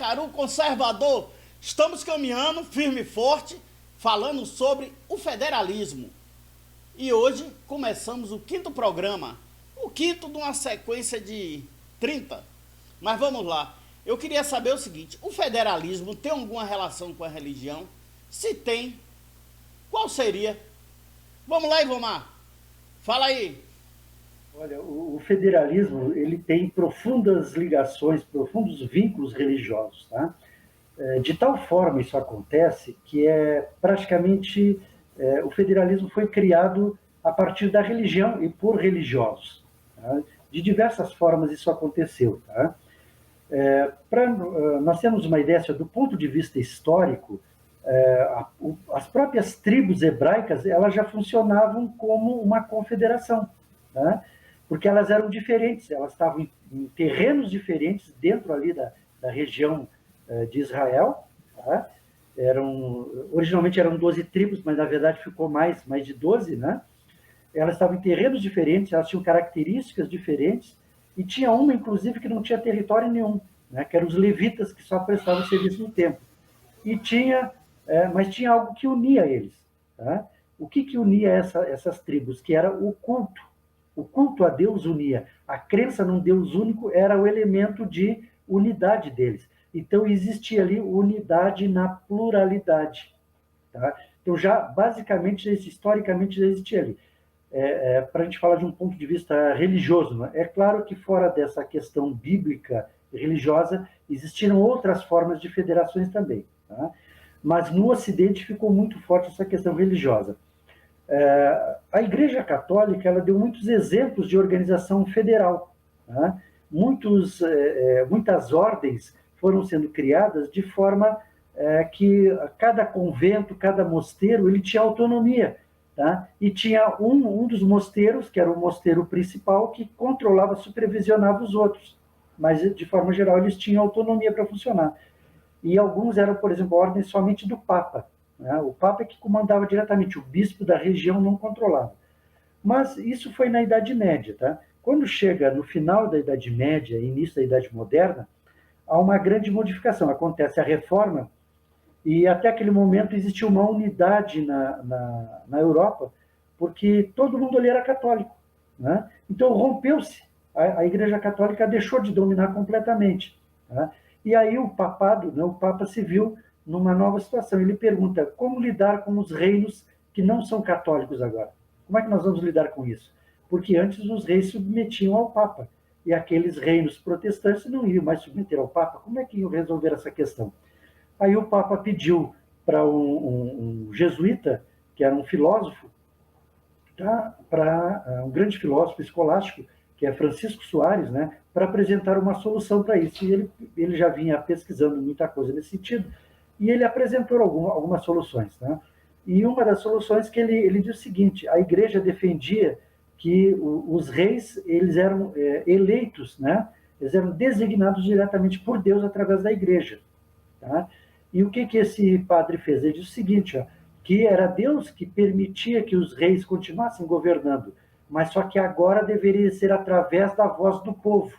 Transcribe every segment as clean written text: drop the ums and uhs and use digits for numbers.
Piracaru conservador. Estamos caminhando firme e forte, falando sobre o federalismo. E hoje começamos o quinto programa, o quinto de uma sequência de 30. Mas vamos lá. Eu queria saber o seguinte: o federalismo tem alguma relação com a religião? Se tem, qual seria? Vamos lá, Ivomar. Fala aí. Olha, o federalismo ele tem profundas ligações, profundos vínculos religiosos, tá? De tal forma isso acontece que o federalismo foi criado a partir da religião e por religiosos. Tá? De diversas formas isso aconteceu. Tá? Nós temos uma ideia, do ponto de vista histórico, as próprias tribos hebraicas elas já funcionavam como uma confederação, tá? Porque elas eram diferentes, elas estavam em terrenos diferentes dentro ali da região de Israel, tá? Originalmente eram 12 tribos, mas na verdade ficou mais de 12, né? Elas estavam em terrenos diferentes, elas tinham características diferentes, e tinha uma, inclusive, que não tinha território nenhum, né? Que eram os levitas, que só prestavam serviço no templo. Mas tinha algo que unia eles. Tá? O que unia essas tribos? Que era o culto. O culto a Deus unia. A crença num Deus único era o elemento de unidade deles. Então, existia ali unidade na pluralidade. Tá? Então, basicamente, historicamente, já existia ali. Para a gente falar de um ponto de vista religioso, né? É claro que fora dessa questão bíblica religiosa, existiram outras formas de federações também. Tá? Mas no Ocidente ficou muito forte essa questão religiosa. A Igreja Católica ela deu muitos exemplos de organização federal. Tá? Muitas ordens foram sendo criadas de forma que cada convento, cada mosteiro, ele tinha autonomia. Tá? E tinha um dos mosteiros, que era o mosteiro principal, que controlava, supervisionava os outros. Mas, de forma geral, eles tinham autonomia para funcionar. E alguns eram, por exemplo, ordens somente do Papa. Né? O Papa é que comandava diretamente, o bispo da região não controlava. Mas isso foi na Idade Média. Tá? Quando chega no final da Idade Média, início da Idade Moderna, há uma grande modificação. Acontece a Reforma, e até aquele momento existia uma unidade na Europa, porque todo mundo ali era católico. Né? Então rompeu-se. A Igreja Católica deixou de dominar completamente. Tá? E aí o papado, né, o Papa se viu numa nova situação. Ele pergunta como lidar com os reinos que não são católicos agora. Como é que nós vamos lidar com isso? Porque antes os reis submetiam ao Papa. E aqueles reinos protestantes não iam mais submeter ao Papa. Como é que iam resolver essa questão? Aí o Papa pediu para um jesuíta, que era um filósofo, tá? Para um grande filósofo escolástico, que é Francisco Soares, né? Para apresentar uma solução para isso. E ele já vinha pesquisando muita coisa nesse sentido, e ele apresentou algumas soluções. Né? E uma das soluções que ele disse o seguinte: a Igreja defendia que os reis eles eram eleitos, né? Eles eram designados diretamente por Deus através da Igreja. Tá? E o que esse padre fez? Ele disse o seguinte, que era Deus que permitia que os reis continuassem governando, mas só que agora deveria ser através da voz do povo.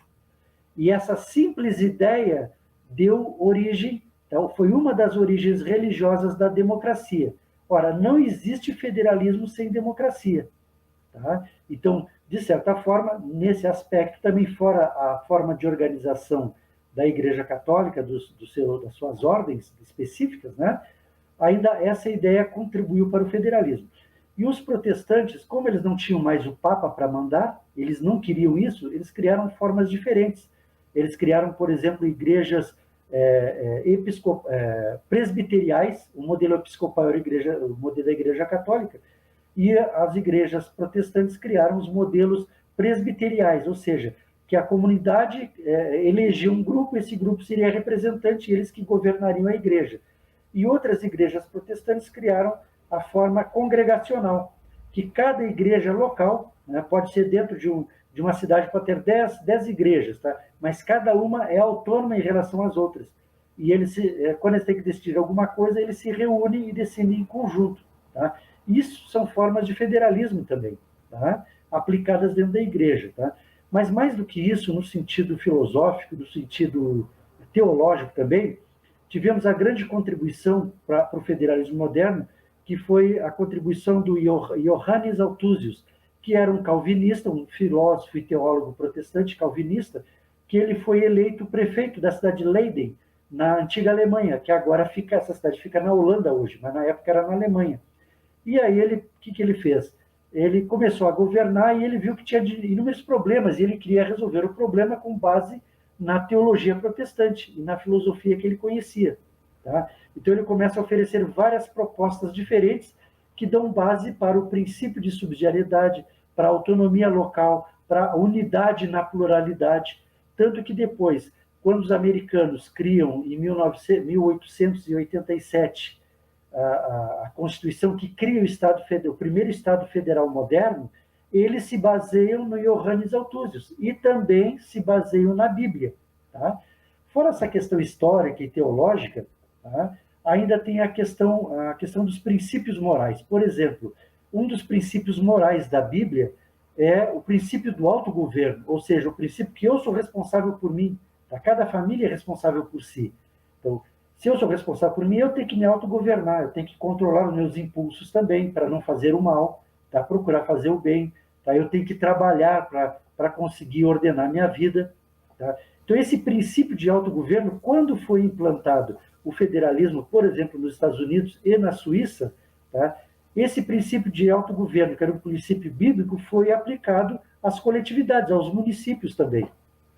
E essa simples ideia deu origem, então, foi uma das origens religiosas da democracia. Ora, não existe federalismo sem democracia. Tá? Então, de certa forma, nesse aspecto, também fora a forma de organização da Igreja Católica, das suas ordens específicas, né? Ainda essa ideia contribuiu para o federalismo. E os protestantes, como eles não tinham mais o Papa para mandar, eles não queriam isso, eles criaram formas diferentes. Eles criaram, por exemplo, igrejas presbiteriais, o modelo episcopal era o modelo da Igreja Católica, e as igrejas protestantes criaram os modelos presbiteriais, ou seja, que a comunidade elegia um grupo, esse grupo seria representante, eles que governariam a igreja. E outras igrejas protestantes criaram a forma congregacional, que cada igreja local, né, pode ser dentro de uma cidade, pode ter 10 igrejas, tá? Mas cada uma é autônoma em relação às outras. E eles, quando eles têm que decidir alguma coisa, eles se reúnem e decidem em conjunto. Tá? Isso são formas de federalismo também, tá? Aplicadas dentro da igreja. Tá? Mas mais do que isso, no sentido filosófico, no sentido teológico também, tivemos a grande contribuição para o federalismo moderno, que foi a contribuição do Johannes Althusius, que era um calvinista, um filósofo e teólogo protestante calvinista, que ele foi eleito prefeito da cidade de Leiden, na antiga Alemanha, que agora essa cidade fica na Holanda hoje, mas na época era na Alemanha. E aí o que ele fez? Ele começou a governar e ele viu que tinha inúmeros problemas e ele queria resolver o problema com base na teologia protestante e na filosofia que ele conhecia. Tá? Então ele começa a oferecer várias propostas diferentes que dão base para o princípio de subsidiariedade, para a autonomia local, para a unidade na pluralidade. Tanto que depois, quando os americanos criam, em 1887, a Constituição que cria o primeiro Estado federal moderno, eles se baseiam no Johannes Althusius e também se baseiam na Bíblia. Tá? Fora essa questão histórica e teológica, tá? Ainda tem a questão dos princípios morais. Por exemplo, um dos princípios morais da Bíblia é o princípio do autogoverno, ou seja, o princípio que eu sou responsável por mim, tá? Cada família é responsável por si. Então, se eu sou responsável por mim, eu tenho que me autogovernar, eu tenho que controlar os meus impulsos também, para não fazer o mal, tá? Procurar fazer o bem, tá? Eu tenho que trabalhar para conseguir ordenar minha vida. Tá? Então, esse princípio de autogoverno, quando foi implantado o federalismo, por exemplo, nos Estados Unidos e na Suíça, tá? Esse princípio de autogoverno, que era um princípio bíblico, foi aplicado às coletividades, aos municípios também.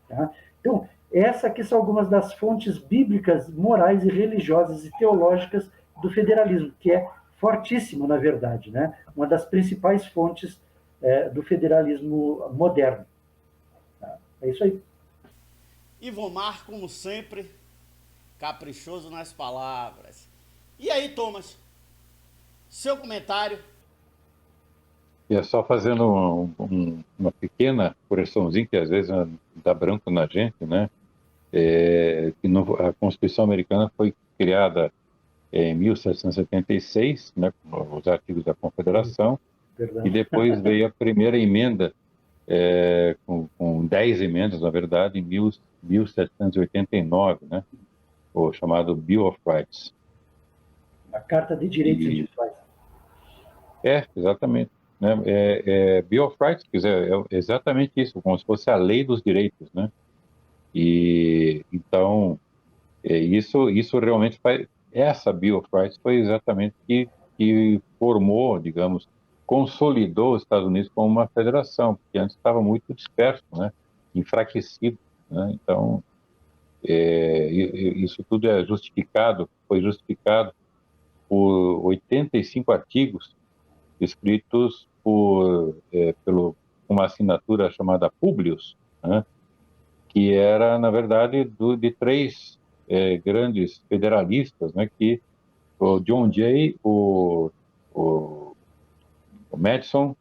Tá? Então, essa aqui são algumas das fontes bíblicas, morais e religiosas e teológicas do federalismo, que é fortíssimo, na verdade, né? Uma das principais fontes do federalismo moderno. Tá? É isso aí. Ivomar, como sempre, caprichoso nas palavras. E aí, Thomas, seu comentário? E é só fazendo uma pequena correçãozinha, que às vezes dá branco na gente, né? A Constituição Americana foi criada em 1776, né, com os artigos da Confederação, Verdade. e depois veio a primeira emenda, com 10 emendas, na verdade, em 1789, né? O chamado Bill of Rights. A Carta de Direitos Individuais. Exatamente. Né? Bill of Rights, quer dizer, é exatamente isso, como se fosse a lei dos direitos, né? E então isso realmente essa Bill of Rights foi exatamente que formou, digamos, consolidou os Estados Unidos como uma federação, porque antes estava muito disperso, né? Enfraquecido, né? Então isso tudo foi justificado por 85 artigos escritos por uma assinatura chamada Publius, né? Que era, na verdade, de três grandes federalistas, né? Que o John Jay, o Madison,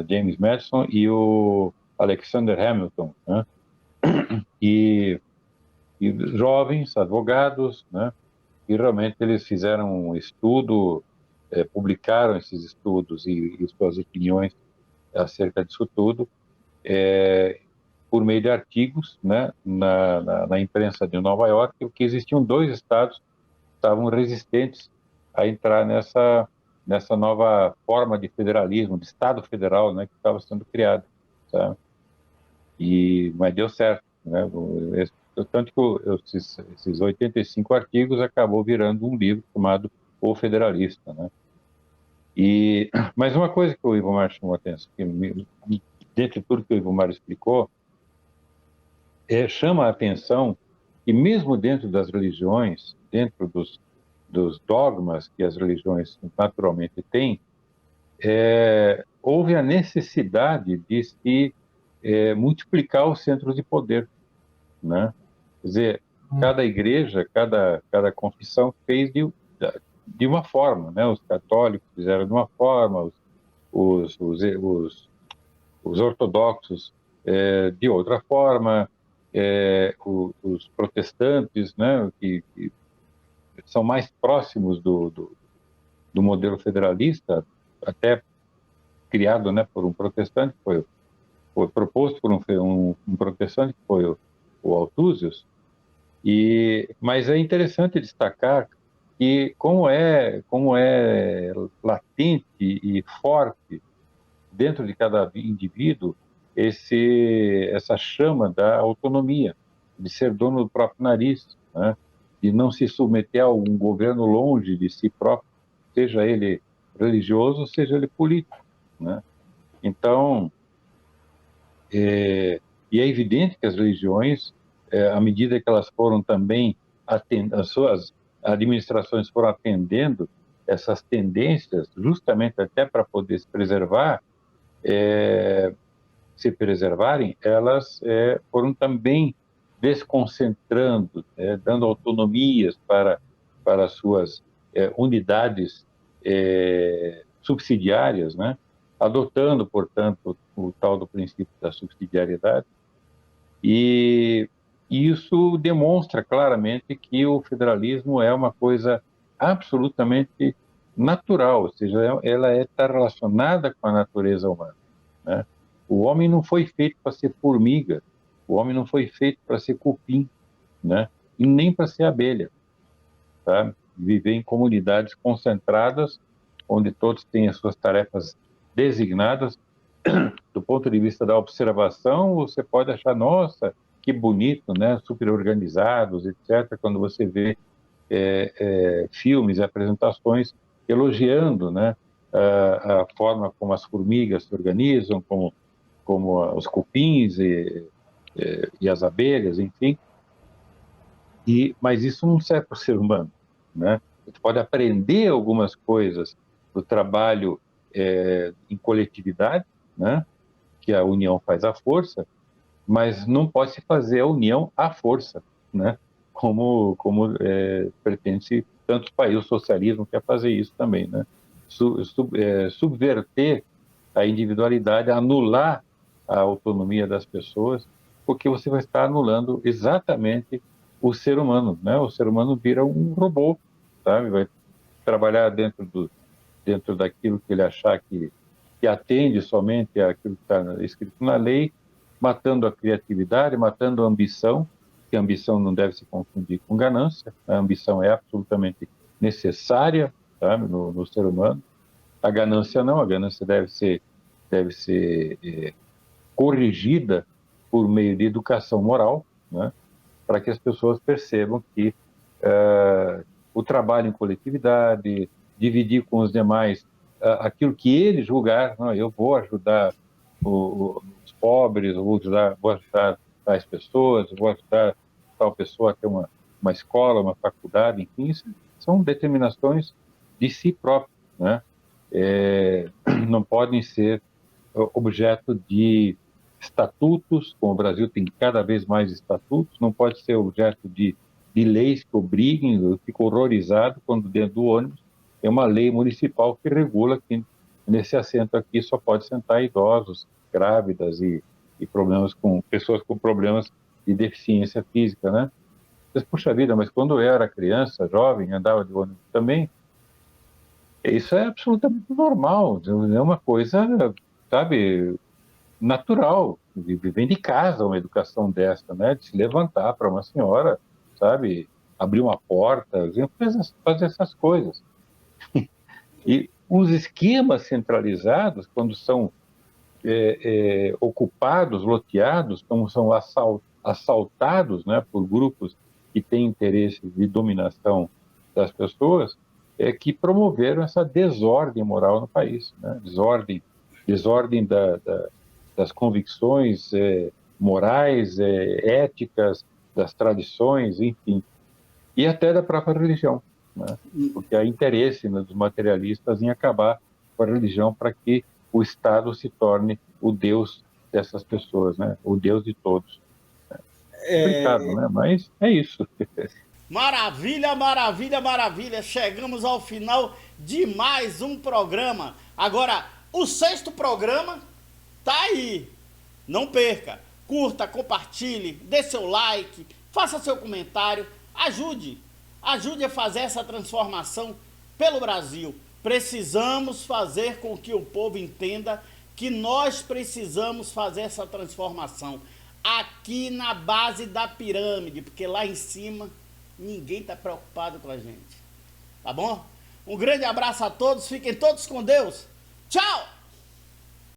James Madison e o Alexander Hamilton, né? E jovens advogados, né? E realmente eles fizeram um estudo, publicaram esses estudos e suas opiniões acerca disso tudo, por meio de artigos, né, na imprensa de Nova York, porque existiam dois estados que estavam resistentes a entrar nessa nova forma de federalismo, de Estado federal, né, que estava sendo criado, tá? Mas deu certo, né? Tanto que esses 85 artigos acabou virando um livro chamado O Federalista, né? Mas uma coisa que o Ivomar chamou a atenção, dentre tudo que o Ivomar explicou, chama a atenção que mesmo dentro das religiões, dentro dos dogmas que as religiões naturalmente têm, houve a necessidade de se multiplicar os centros de poder, né? Quer dizer, cada igreja, cada confissão fez de uma forma, né? Os católicos fizeram de uma forma, os ortodoxos de outra forma, os protestantes, né? Que são mais próximos do modelo federalista, até criado, né, por um protestante, foi proposto por um protestante, que foi o Althusius. Mas é interessante destacar que como é latente e forte dentro de cada indivíduo essa chama da autonomia, de ser dono do próprio nariz, né? De não se submeter a um governo longe de si próprio, seja ele religioso, seja ele político, né? Então, e é evidente que as religiões, à medida que elas foram também, as suas administrações foram atendendo essas tendências, justamente até para poder se preservarem, elas foram também desconcentrando, dando autonomias para as suas unidades subsidiárias, né? Adotando, portanto, o tal do princípio da subsidiariedade. E isso demonstra claramente que o federalismo é uma coisa absolutamente natural, ou seja, ela está relacionada com a natureza humana, né? O homem não foi feito para ser formiga, o homem não foi feito para ser cupim, né? E nem para ser abelha, tá? Viver em comunidades concentradas, onde todos têm as suas tarefas designadas. Do ponto de vista da observação, você pode achar, nossa, que bonito, né? Super organizados, etc. Quando você vê filmes e apresentações elogiando, né? A forma como as formigas se organizam, como os cupins e as abelhas, enfim. Mas isso não serve para o ser humano, né? Você pode aprender algumas coisas do trabalho em coletividade, né? Que a união faz a força, mas não pode se fazer a união à força, né? Como pretende-se tantos países, o socialismo quer fazer isso também, né? Subverter a individualidade, anular a autonomia das pessoas, porque você vai estar anulando exatamente o ser humano, né? O ser humano vira um robô, sabe? Vai trabalhar dentro daquilo que ele achar que atende somente àquilo que está escrito na lei, matando a criatividade, matando a ambição, que a ambição não deve se confundir com ganância. A ambição é absolutamente necessária, sabe, no ser humano. A ganância não, a ganância deve ser corrigida por meio de educação moral, né, para que as pessoas percebam que o trabalho em coletividade, dividir com os demais aquilo que ele julgar, não, eu vou ajudar os pobres, vou ajudar tais pessoas, vou ajudar tal pessoa a ter uma escola, uma faculdade, enfim, isso são determinações de si próprio, né? Não podem ser objeto de estatutos, como o Brasil tem cada vez mais estatutos, não pode ser objeto de leis que obriguem. Eu fico horrorizado quando dentro do ônibus tem uma lei municipal que regula que nesse assento aqui só pode sentar idosos, grávidas e pessoas com problemas de deficiência física, né? Mas, puxa vida, mas quando eu era criança, jovem, andava de ônibus também, isso é absolutamente normal, é uma coisa, sabe, natural. Vem de casa uma educação dessa, né? De se levantar para uma senhora, sabe, abrir uma porta, fazer essas coisas. E os esquemas centralizados, quando são ocupados, loteados, como são assaltados, né, por grupos que têm interesse de dominação das pessoas, que promoveram essa desordem moral no país, né? Desordem das convicções morais, éticas, das tradições, enfim, e até da própria religião, né? Porque há interesse, né, dos materialistas em acabar com a religião para que o Estado se torne o Deus dessas pessoas, né? O Deus de todos. É complicado, né? Mas é isso. Maravilha, maravilha, maravilha. Chegamos ao final de mais um programa. Agora, o 6º programa tá aí. Não perca. Curta, compartilhe, dê seu like, faça seu comentário. Ajude a fazer essa transformação pelo Brasil. Precisamos fazer com que o povo entenda que nós precisamos fazer essa transformação. aqui na base da pirâmide, porque lá em cima ninguém está preocupado com a gente. Tá bom? Um grande abraço a todos, fiquem todos com Deus. Tchau!